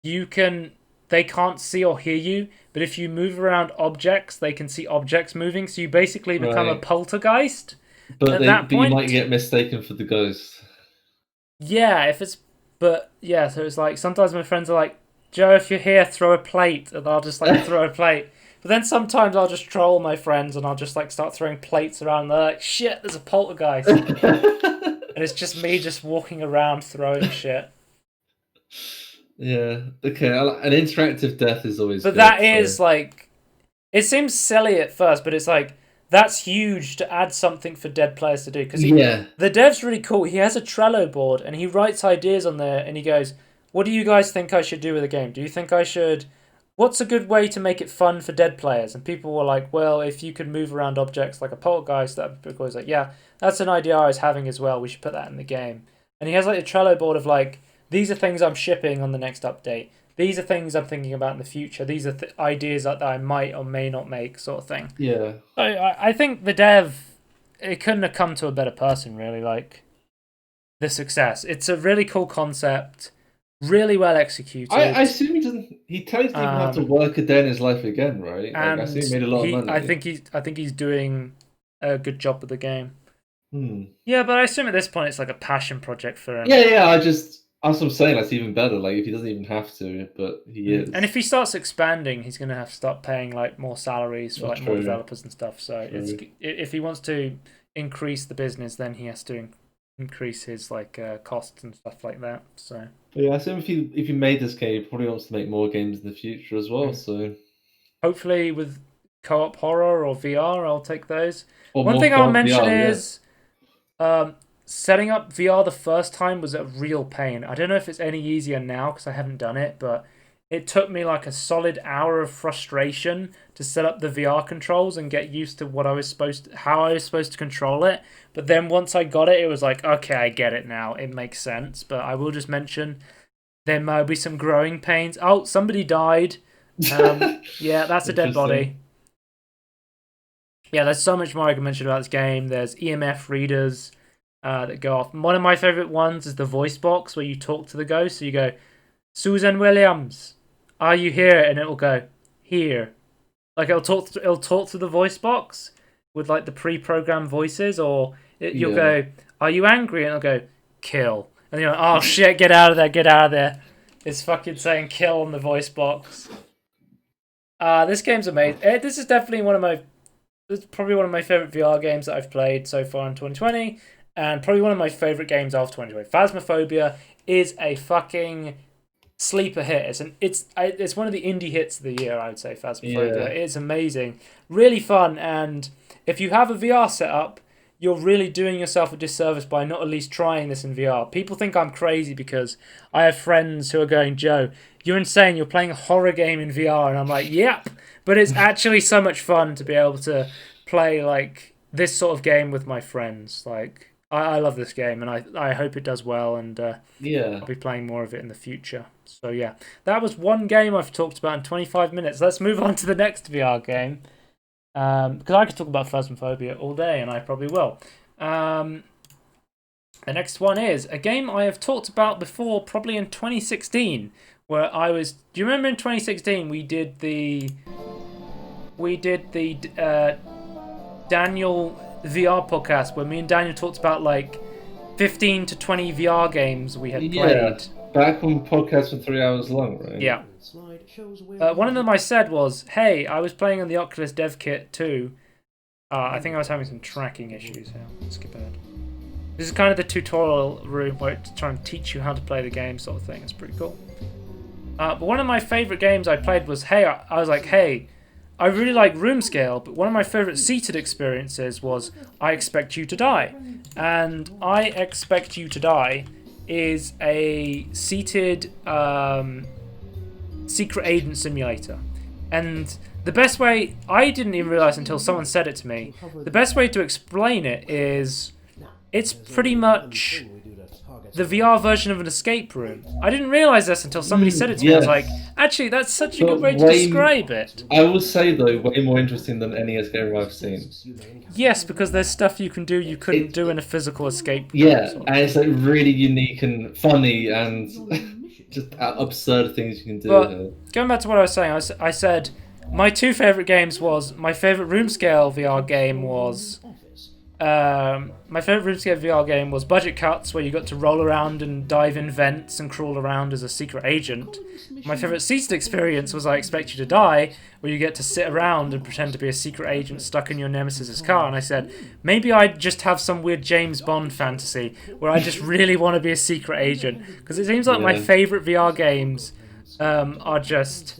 [SPEAKER 1] you can they can't see or hear you, but if you move around objects, they can see objects moving. So you basically become a
[SPEAKER 2] Right.
[SPEAKER 1] poltergeist
[SPEAKER 2] But
[SPEAKER 1] at that
[SPEAKER 2] you might
[SPEAKER 1] point.
[SPEAKER 2] get mistaken for the ghost.
[SPEAKER 1] Yeah, if it's but yeah, so it's like sometimes my friends are like, Joe, if you're here, throw a plate, and I'll just like throw a plate. But then sometimes I'll just troll my friends and I'll just like start throwing plates around. And they're like, shit, there's a poltergeist, and it's just me just walking around throwing shit.
[SPEAKER 2] Yeah. Okay. An interactive death is always
[SPEAKER 1] But
[SPEAKER 2] good.
[SPEAKER 1] that
[SPEAKER 2] So
[SPEAKER 1] is like, it seems silly at first, but it's like that's huge to add something for dead players to do because
[SPEAKER 2] yeah.
[SPEAKER 1] the dev's really cool. He has a Trello board and he writes ideas on there and he goes, "What do you guys think I should do with the game? Do you think I should? What's a good way to make it fun for dead players?" And people were like, "Well, if you could move around objects like a poltergeist, that would be cool." He's like, "Yeah, that's an idea I was having as well. We should put that in the game." And he has like a Trello board of like, these are things I'm shipping on the next update. These are things I'm thinking about in the future. These are ideas that I might or may not make, sort of thing.
[SPEAKER 2] Yeah.
[SPEAKER 1] I think the dev, it couldn't have come to a better person, really. Like the success. It's a really cool concept, really well
[SPEAKER 2] I
[SPEAKER 1] executed,
[SPEAKER 2] assume he doesn't. He doesn't even have to
[SPEAKER 1] um,
[SPEAKER 2] work a day in his life again, right? Like I assume he
[SPEAKER 1] and
[SPEAKER 2] made a lot of money.
[SPEAKER 1] I think he's doing a good job with the game.
[SPEAKER 2] Hmm.
[SPEAKER 1] Yeah, but I assume at this point it's like a passion project for him.
[SPEAKER 2] Yeah, yeah. That's what I'm saying. That's even better. Like if he doesn't even have to, but he
[SPEAKER 1] And
[SPEAKER 2] is.
[SPEAKER 1] if he starts expanding, he's going to have to start paying like more salaries for
[SPEAKER 2] That's
[SPEAKER 1] like more
[SPEAKER 2] true.
[SPEAKER 1] developers and stuff. So it's
[SPEAKER 2] True.
[SPEAKER 1] if he wants to increase the business, then he has to increase his like costs and stuff like that. So
[SPEAKER 2] But yeah, I assume if he made this game, he probably wants to make more games in the future as well.
[SPEAKER 1] mm.
[SPEAKER 2] So
[SPEAKER 1] hopefully with co-op horror or VR, I'll take those.
[SPEAKER 2] or
[SPEAKER 1] One
[SPEAKER 2] more
[SPEAKER 1] thing I'll
[SPEAKER 2] co-op
[SPEAKER 1] mention
[SPEAKER 2] VR. Yeah.
[SPEAKER 1] is setting up VR the first time was a real pain. I don't know if it's any easier now because I haven't done it, but it took me like a solid hour of frustration to set up the VR controls and get used to how I was supposed to control it. But then once I got it, it was like, okay, I get it now. It makes sense. But I will just mention there might be some growing pains. Oh, somebody died. Yeah, that's a dead body.
[SPEAKER 2] Interesting.
[SPEAKER 1] Yeah, there's so much more I can mention about this game. There's EMF readers that go off. One of my favorite ones is the voice box where you talk to the ghost. So you go, Susan Williams, are you here? And it will go, here. Like it'll talk to the voice box with like the pre-programmed voices, or you'll
[SPEAKER 2] Yeah.
[SPEAKER 1] go, are you angry? And it'll go, kill. And you're like, oh shit, get out of there, get out of there. It's fucking saying kill on the voice box. This game's amazing. This is definitely it's probably one of my favorite VR games that I've played so far in 2020, and probably one of my favorite games of 2020. Phasmophobia is a fucking sleeper hit. It's one of the indie hits of the year, I would say. Phasmophobia.
[SPEAKER 2] Yeah.
[SPEAKER 1] It's amazing, really fun, and if you have a VR setup, you're really doing yourself a disservice by not at least trying this in VR. People think I'm crazy because I have friends who are going, Joe, you're insane. You're playing a horror game in VR, and I'm like, yep. But it's actually so much fun to be able to play like this sort of game with my friends. Like I love this game, and I hope it does well, and
[SPEAKER 2] Yeah.
[SPEAKER 1] I'll be playing more of it in the future. So yeah, that was one game I've talked about in 25 minutes. Let's move on to the next VR game. Because I could talk about Phasmophobia all day, and I probably will. The next one is a game I have talked about before, probably in 2016, where I was. Do you remember in 2016 we did the Daniel VR podcast where me and Daniel talked about like 15 to 20 VR games we had played.
[SPEAKER 2] Back when podcasts were 3 hours long, right?
[SPEAKER 1] Yeah. One of them I said was, hey, I was playing on the Oculus Dev Kit too. I think I was having some tracking issues here. Let's skip ahead. This is kind of the tutorial room where it's trying to teach you how to play the game sort of thing. It's pretty cool. But one of my favourite games I played was, I was like, hey, I really like room scale, but one of my favourite seated experiences was I Expect You to Die. And I Expect You to Die is a seated secret agent simulator. And the best way, I didn't even realise until someone said it to me, the best way to explain it is it's pretty much the VR version of an escape room. I didn't realise this until somebody said it to me. I was like, actually, that's such a good way to describe it.
[SPEAKER 2] I would say, though, way more interesting than any escape room I've seen.
[SPEAKER 1] Yes, because there's stuff you can do you couldn't do in a physical escape room.
[SPEAKER 2] Yeah, and it's like really unique and funny and just absurd things you can do.
[SPEAKER 1] But going back to what I was saying, I said my two favourite games was, my favourite room scale VR game was Budget Cuts, where you got to roll around and dive in vents and crawl around as a secret agent. My favourite seated experience was I Expect You to Die, where you get to sit around and pretend to be a secret agent stuck in your nemesis's car. And I said, maybe I just have some weird James Bond fantasy where I just really want to be a secret agent. Because it seems like my favourite VR games are just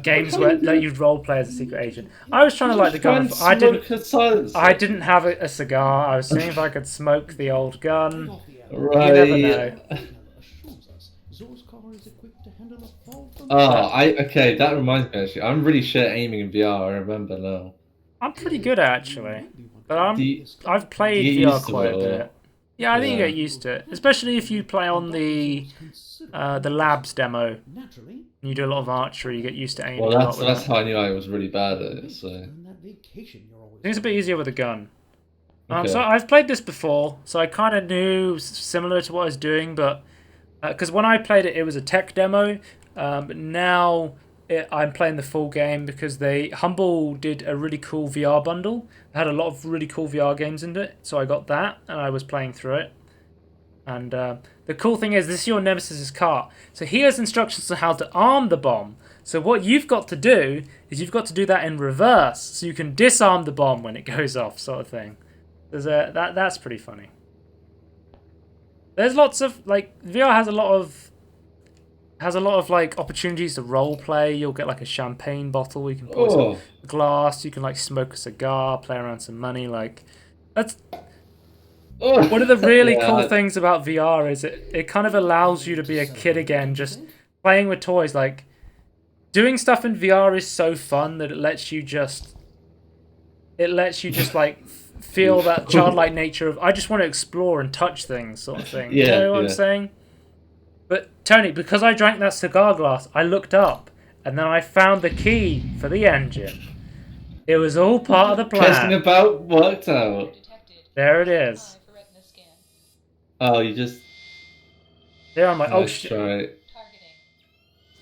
[SPEAKER 1] games where let you role play as a secret agent. I was trying to light the gun. I didn't have a cigar. I was seeing if I could smoke the old gun.
[SPEAKER 2] Right.
[SPEAKER 1] You never know.
[SPEAKER 2] Okay, that reminds me actually. I'm really shit aiming in VR, I remember now.
[SPEAKER 1] I'm pretty good actually. But I've played VR quite a bit. Yeah, I think you get used to it. Especially if you play on the labs demo. And you do a lot of archery, you get used to aiming.
[SPEAKER 2] Well, that's how I knew I was really bad at it. So I
[SPEAKER 1] think it's a bit easier with a gun.
[SPEAKER 2] Okay.
[SPEAKER 1] So I've played this before, so I kind of knew similar to what I was doing, but because when I played it, it was a tech demo. But now I'm playing the full game because Humble did a really cool VR bundle. It had a lot of really cool VR games in it, so I got that and I was playing through it. And the cool thing is, this is your nemesis's car. So he has instructions on how to arm the bomb. So what you've got to do is you've got to do that in reverse, so you can disarm the bomb when it goes off, sort of thing. That's pretty funny. There's lots of VR has a lot of like opportunities to role play. You'll get like a champagne bottle. You can pour some glass. You can like smoke a cigar, play around some money. That's. One of the really cool things about VR is it kind of allows you to be a kid again, just playing with toys. Like, doing stuff in VR is so fun that it lets you just like feel that childlike nature of, I just want to explore and touch things, sort of thing. You know what I'm saying? But Tony, because I drank that cigar glass, I looked up and then I found the key for the engine. It was all part of the plan.
[SPEAKER 2] Testing about worked out.
[SPEAKER 1] There it is.
[SPEAKER 2] Oh, you just...
[SPEAKER 1] There I'm like,
[SPEAKER 2] nice
[SPEAKER 1] oh shit.
[SPEAKER 2] Try.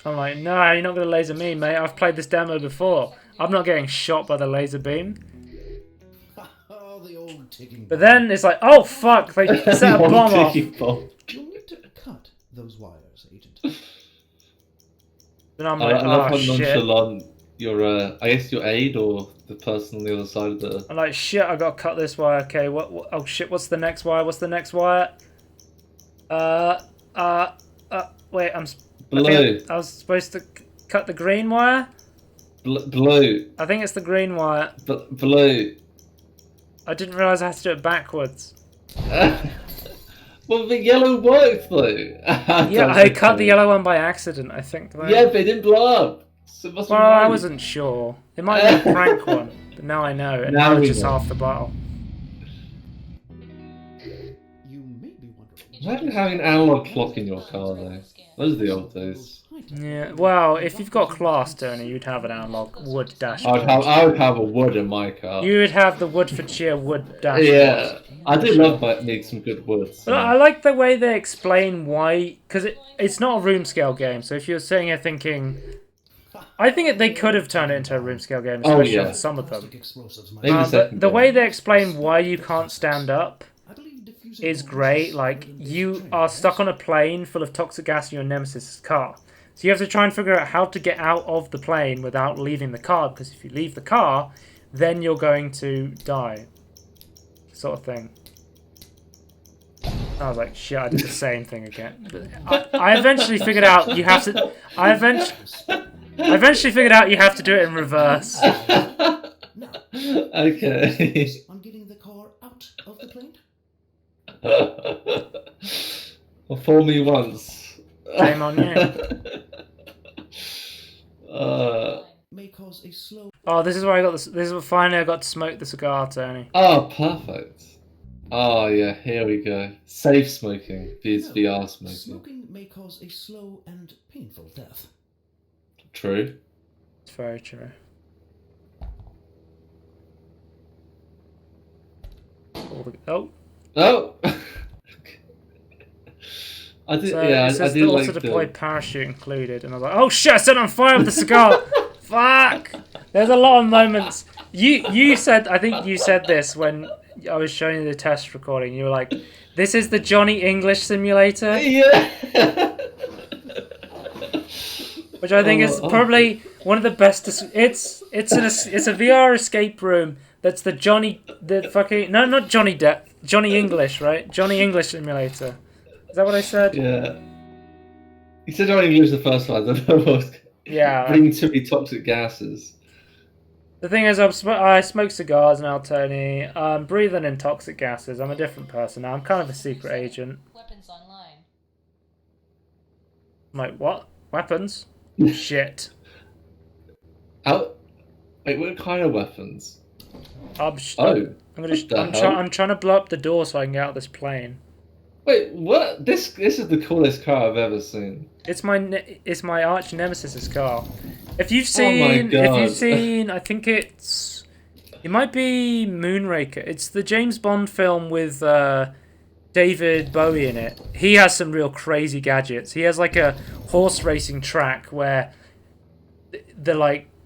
[SPEAKER 1] I'm like, no, you're not going to laser me, mate. I've played this demo before. I'm not getting shot by the laser beam. But then it's like, oh fuck, they set a bomb off.
[SPEAKER 3] You'll need to cut those wires, Agent.
[SPEAKER 1] Then I'm like,
[SPEAKER 2] I love how
[SPEAKER 1] shit.
[SPEAKER 2] nonchalant your, I guess your aide or the person on the other side of the...
[SPEAKER 1] I'm like, shit, I gotta cut this wire. Okay, what? Oh shit, what's the next wire? What's the next wire? Wait,
[SPEAKER 2] Blue.
[SPEAKER 1] I was supposed to cut the green wire.
[SPEAKER 2] Blue.
[SPEAKER 1] I think it's the green wire.
[SPEAKER 2] Blue.
[SPEAKER 1] I didn't realise I had to do it backwards.
[SPEAKER 2] Well, the yellow worked though.
[SPEAKER 1] Yeah, I cut the yellow one by accident, I think. Though.
[SPEAKER 2] Yeah, but it didn't blow up. So it must be
[SPEAKER 1] Well,
[SPEAKER 2] right.
[SPEAKER 1] I wasn't sure. It might be a prank one, but now I know, and now it's just half the battle.
[SPEAKER 3] You may be wondering.
[SPEAKER 2] Imagine having an analog clock in your car though. Those are the old days.
[SPEAKER 1] Yeah, well, if you've got class, Tony, you'd have an analog wood dashboard.
[SPEAKER 2] I would have a wood in my car.
[SPEAKER 1] You would have the Woodfordshire wood dashboard.
[SPEAKER 2] Yeah, I do love making some good woods.
[SPEAKER 1] But I like the way they explain why, because it's not a room scale game. So if you're sitting here thinking, I think they could have turned it into a room scale game, especially on some of them. But the way they explain why you can't stand up is great. Like, you are stuck on a plane full of toxic gas in your nemesis' car. So you have to try and figure out how to get out of the plane without leaving the car, because if you leave the car, then you're going to die. Sort of thing. I was like, shit, I did the same thing again. But I eventually figured out you have to... I eventually figured out you have to do it in reverse.
[SPEAKER 2] Okay.
[SPEAKER 3] On getting the car out of the plane?
[SPEAKER 2] Well, fool me once.
[SPEAKER 1] Shame on you.
[SPEAKER 3] May cause a slow.
[SPEAKER 1] Oh, this is where I got this. This is where finally I got to smoke the cigar, Tony.
[SPEAKER 2] Oh, perfect. Oh yeah, here we go. Safe smoking. It's VR smoking.
[SPEAKER 3] Smoking may cause a slow and painful death.
[SPEAKER 2] True.
[SPEAKER 1] It's very true. Oh.
[SPEAKER 2] Oh. I did.
[SPEAKER 1] So
[SPEAKER 2] Yeah,
[SPEAKER 1] it says
[SPEAKER 2] I did
[SPEAKER 1] also
[SPEAKER 2] like
[SPEAKER 1] deploy parachute included, and I was like, oh shit! I set on fire with the cigar. Fuck. There's a lot of moments. You said, I think you said this when I was showing you the test recording. You were like, "This is the Johnny English simulator."
[SPEAKER 2] Yeah.
[SPEAKER 1] Which I think is probably one of the best. It's a VR escape room. That's not Johnny Depp, Johnny English, right? Johnny English simulator. Is that what I said?
[SPEAKER 2] Yeah. You said Johnny English the first time. I don't know what.
[SPEAKER 1] Yeah.
[SPEAKER 2] Bringing too many toxic gases.
[SPEAKER 1] The thing is, I smoke cigars now, Tony. I'm breathing in toxic gases. I'm a different person now. I'm kind of a secret agent.
[SPEAKER 4] Weapons online.
[SPEAKER 1] I'm like, what? Weapons? Shit.
[SPEAKER 2] Oh, wait, what kind of weapons?
[SPEAKER 1] I'm trying to blow up the door so I can get out of this plane.
[SPEAKER 2] Wait, what? This is the coolest car I've ever seen.
[SPEAKER 1] It's my arch nemesis' car. If you've
[SPEAKER 2] God.
[SPEAKER 1] seen, I think it might be Moonraker. It's the James Bond film with David Bowie in it. He has some real crazy gadgets. He has like a horse racing track where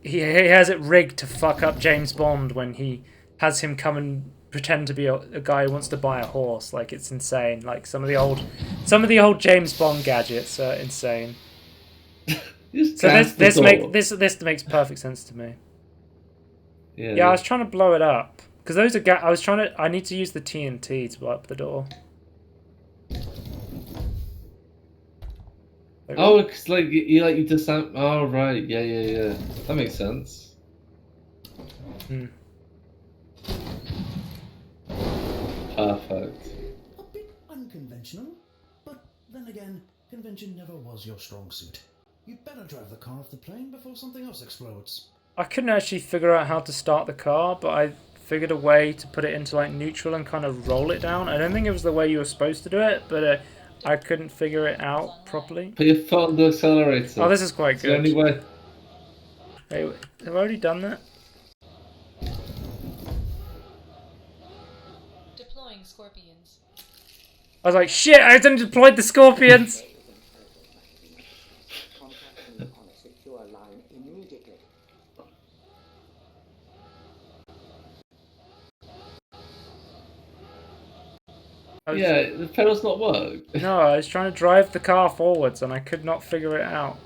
[SPEAKER 1] he has it rigged to fuck up James Bond when he has him come and pretend to be a guy who wants to buy a horse. Like, it's insane. Like, some of the old James Bond gadgets are insane. So this makes perfect sense to me. Yeah, I was trying to blow it up because those are I need to use the TNT to blow up the door.
[SPEAKER 2] Oh, it's like you just sound. Oh right, yeah. That makes sense. Perfect.
[SPEAKER 3] A bit unconventional, but then again, convention never was your strong suit. You'd better drive the car off the plane before something else explodes.
[SPEAKER 1] I couldn't actually figure out how to start the car, but I figured a way to put it into like neutral and kind of roll it down. I don't think it was the way you were supposed to do it, but I couldn't figure it out properly.
[SPEAKER 2] Put your foot on the accelerator.
[SPEAKER 1] Oh, this is quite good.
[SPEAKER 2] The only way.
[SPEAKER 1] Hey, have I already done that?
[SPEAKER 4] Deploying scorpions.
[SPEAKER 1] I was like, shit, I accidentally deployed the scorpions!
[SPEAKER 2] Yeah, the pedal's not worked.
[SPEAKER 1] No, I was trying to drive the car forwards and I could not figure it out.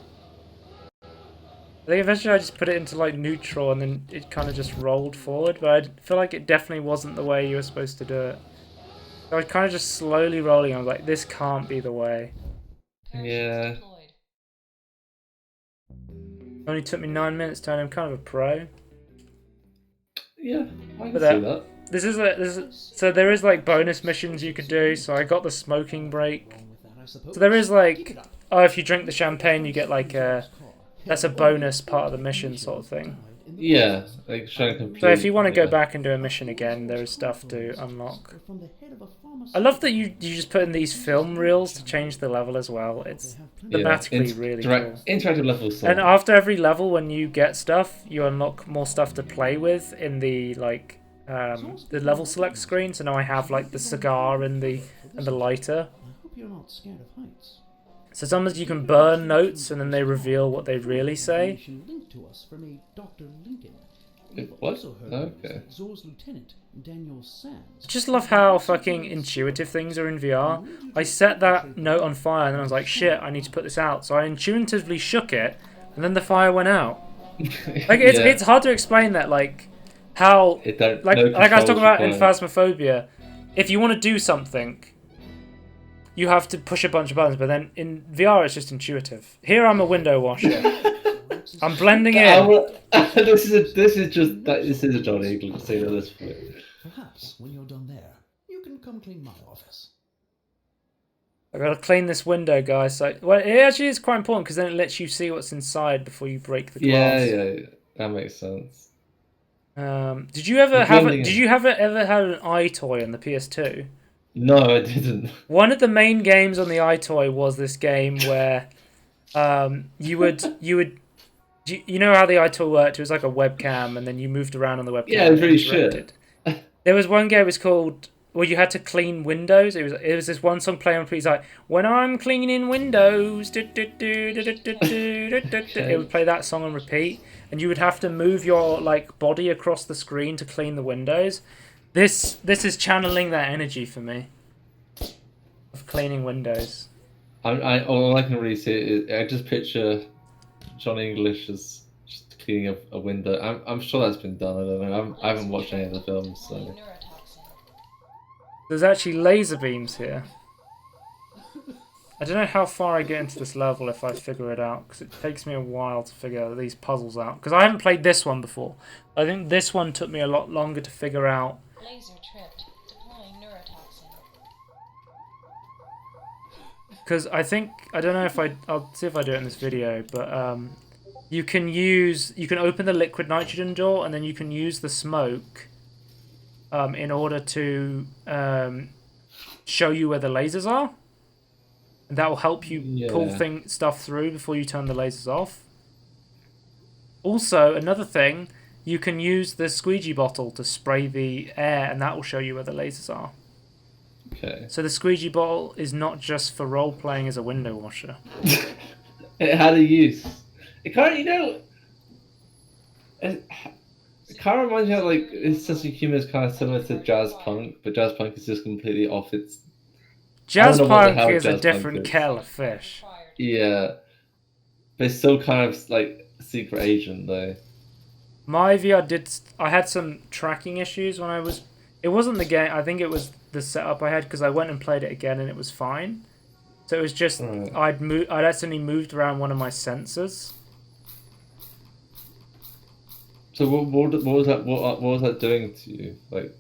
[SPEAKER 1] I think eventually I just put it into like neutral and then it kind of just rolled forward, but I feel like it definitely wasn't the way you were supposed to do it. So I was kind of just slowly rolling. I was like, this can't be the way.
[SPEAKER 2] Yeah.
[SPEAKER 1] Only took me 9 minutes to turn. I'm kind of a pro.
[SPEAKER 2] Yeah, I can
[SPEAKER 1] But
[SPEAKER 2] see that.
[SPEAKER 1] so there is like bonus missions you could do. So I got the smoking break.
[SPEAKER 3] Wrong with that, I suppose.
[SPEAKER 1] So there is
[SPEAKER 3] Keep
[SPEAKER 1] like,
[SPEAKER 3] it up.
[SPEAKER 1] oh, if you drink the champagne, you get like that's a bonus part of the mission sort of thing.
[SPEAKER 2] Yeah, like trying to complete.
[SPEAKER 1] So if you want to go
[SPEAKER 2] yeah.
[SPEAKER 1] back and do a mission again, there is stuff to unlock. I love that you just put in these film reels to change the level as well. It's thematically really cool.
[SPEAKER 2] Interactive levels.
[SPEAKER 1] And after every level, when you get stuff, you unlock more stuff to play with in the like the level select screen. So now I have like the cigar and the lighter.
[SPEAKER 3] I hope you're not scared of heights.
[SPEAKER 1] So sometimes you can burn notes and then they reveal what they really say.
[SPEAKER 3] Linked to us from a Dr. Lincoln.
[SPEAKER 2] What?
[SPEAKER 3] Also heard
[SPEAKER 2] Okay.
[SPEAKER 3] Zor's lieutenant, Daniel Sands.
[SPEAKER 1] Just love how fucking intuitive things are in VR. I set that note on fire and then I was like, shit, I need to put this out. So I intuitively shook it and then the fire went out. Like it's hard to explain that, like how like I was talking about in Phasmophobia. If you want to do something, you have to push a bunch of buttons, but then in VR it's just intuitive. Here I'm a window washer. I'm blending in.
[SPEAKER 2] This is a John English scene at this point.
[SPEAKER 3] Perhaps when you're done there, you can come clean my office.
[SPEAKER 1] I gotta clean this window, guys. So, well, it actually is quite important because then it lets you see what's inside before you break the glass.
[SPEAKER 2] Yeah, that makes sense.
[SPEAKER 1] Did you ever ever have an iToy on the PS2?
[SPEAKER 2] No, I didn't.
[SPEAKER 1] One of the main games on the iToy was this game where you know how the iToy worked? It was like a webcam, and then you moved around on the webcam.
[SPEAKER 2] Yeah, it was really shit.
[SPEAKER 1] There was one game. It was called where you had to clean windows. It was this one song playing on repeat. It's like when I'm cleaning windows, it would play that song on repeat, and you would have to move your like body across the screen to clean the windows. This is channeling that energy for me of cleaning windows.
[SPEAKER 2] All I can really see is I just picture John English as just cleaning a window. I'm sure that's been done. I don't know. I haven't watched any of the films, so.
[SPEAKER 4] Neurotoxin.
[SPEAKER 1] There's actually laser beams here. I don't know how far I get into this level if I figure it out, because it takes me a while to figure these puzzles out. Because I haven't played this one before. I think this one took me a lot longer to figure out.
[SPEAKER 4] Laser tripped. Deploying neurotoxin.
[SPEAKER 1] Because I don't know if I'll see if I do it in this video, but you can open the liquid nitrogen door and then you can use the smoke in order to show you where the lasers are. And that will help you pull stuff through before you turn the lasers off. Also, another thing, you can use the squeegee bottle to spray the air and that will show you where the lasers are.
[SPEAKER 2] Okay.
[SPEAKER 1] So the squeegee bottle is not just for role-playing as a window washer.
[SPEAKER 2] It had a use. It kind of, it kind of reminds me of like its sense of humor is kind of similar to jazz punk, but jazz punk is just completely off its.
[SPEAKER 1] Jazz punk is a different kettle of fish.
[SPEAKER 2] Yeah, but it's still kind of like secret agent though.
[SPEAKER 1] My VR I had some tracking issues when I was. It wasn't the game. I think it was the setup I had because I went and played it again and it was fine. So it was just I'd accidentally moved around one of my sensors.
[SPEAKER 2] So what was that? What was that doing to you? Like,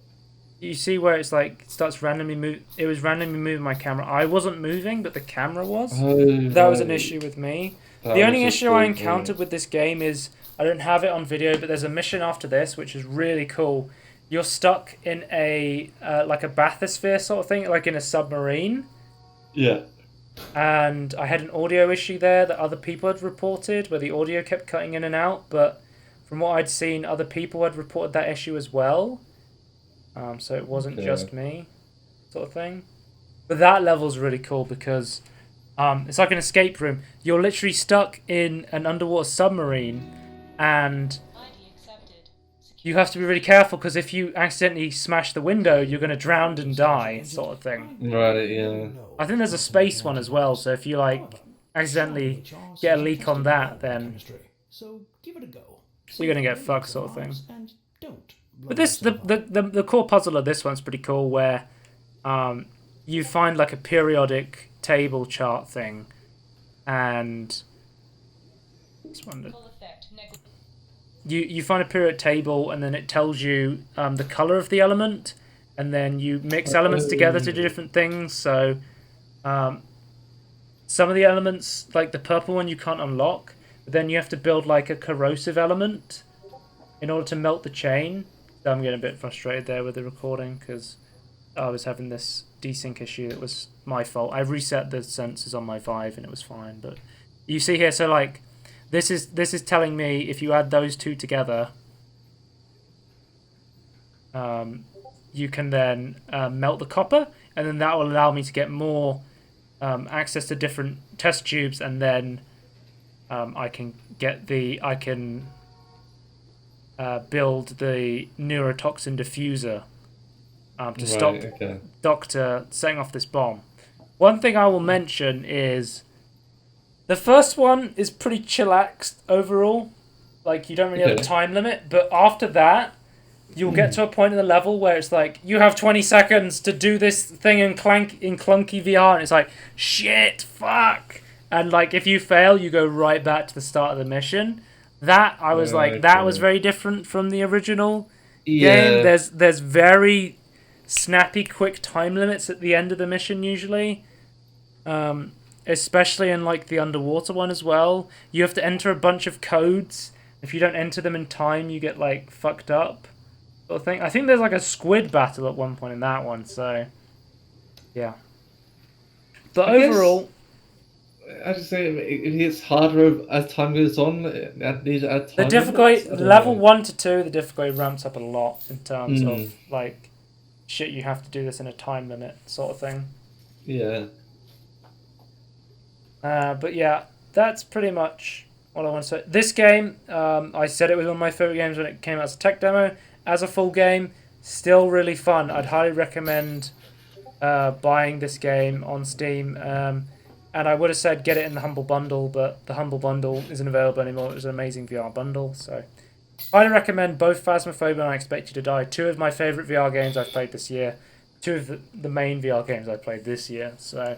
[SPEAKER 1] you see where it's like starts randomly move. It was randomly moving my camera. I wasn't moving, but the camera was. That was an issue with me. The only issue I encountered with this game is I don't have it on video, but there's a mission after this which is really cool. You're stuck in a like a bathysphere sort of thing, like in a submarine.
[SPEAKER 2] Yeah.
[SPEAKER 1] And I had an audio issue there that other people had reported, where the audio kept cutting in and out. But from what I'd seen, other people had reported that issue as well. So it wasn't just me, sort of thing. But that level's really cool because it's like an escape room. You're literally stuck in an underwater submarine, and you have to be really careful because if you accidentally smash the window, you're going to drown and die, sort of thing.
[SPEAKER 2] Right, yeah.
[SPEAKER 1] I think there's a space one as well, so if you like accidentally get a leak on that, then you're going to get fucked, sort of thing. But the core puzzle of this one's pretty cool, where you find like a periodic table chart thing, and just wondered. you find a periodic table, and then it tells you the color of the element, and then you mix elements together to do different things. So some of the elements, like the purple one, you can't unlock, but then you have to build like a corrosive element in order to melt the chain. So I'm getting a bit frustrated there with the recording because I was having this desync issue that was my fault. I reset the sensors on my Vive and it was fine, but you see here, so like this is telling me if you add those two together, you can then melt the copper, and then that will allow me to get more access to different test tubes, and then I can build the neurotoxin diffuser to stop Doctor setting off this bomb. One thing I will mention is the first one is pretty chillaxed overall. Like, you don't really have a time limit, but after that, you'll get to a point in the level where it's like, you have 20 seconds to do this thing in clunky VR, and it's like, shit, fuck. And like, if you fail, you go right back to the start of the mission. That, I was that was very different from the original game. There's very snappy, quick time limits at the end of the mission usually. Especially in like the underwater one as well. You have to enter a bunch of codes. If you don't enter them in time, you get like fucked up. Sort of thing. I think there's like a squid battle at one point in that one, so yeah. But overall,
[SPEAKER 2] I just say it gets harder as time goes on.
[SPEAKER 1] The difficulty, level 1 to 2, the difficulty ramps up a lot in terms of like shit. You have to do this in a time limit, sort of thing.
[SPEAKER 2] Yeah.
[SPEAKER 1] But yeah, that's pretty much what I want to say. This game, I said it was one of my favorite games when it came out as a tech demo. As a full game, still really fun. I'd highly recommend buying this game on Steam. And I would have said get it in the Humble Bundle, but the Humble Bundle isn't available anymore. It was an amazing VR bundle, so highly recommend both Phasmophobia and I Expect You to Die. Two of my favourite VR games I've played this year. Two of the main VR games I've played this year, so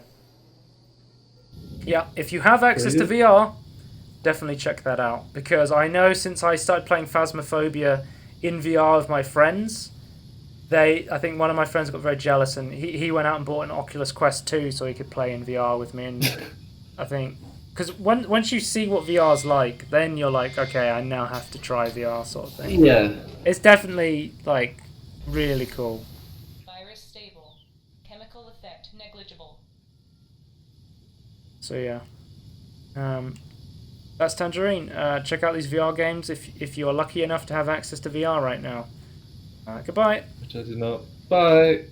[SPEAKER 1] yeah, if you have access to VR, definitely check that out. Because I know since I started playing Phasmophobia in VR with my friends, I think one of my friends got very jealous, and he went out and bought an Oculus Quest 2 so he could play in VR with me. And I think, because once you see what VR's like, then you're like, okay, I now have to try VR, sort of thing.
[SPEAKER 2] Yeah.
[SPEAKER 1] It's definitely, like, really cool.
[SPEAKER 4] Virus stable. Chemical effect negligible.
[SPEAKER 1] So yeah. That's Tangerine. Check out these VR games if you are lucky enough to have access to VR right now. Goodbye.
[SPEAKER 2] Which I do not. Bye.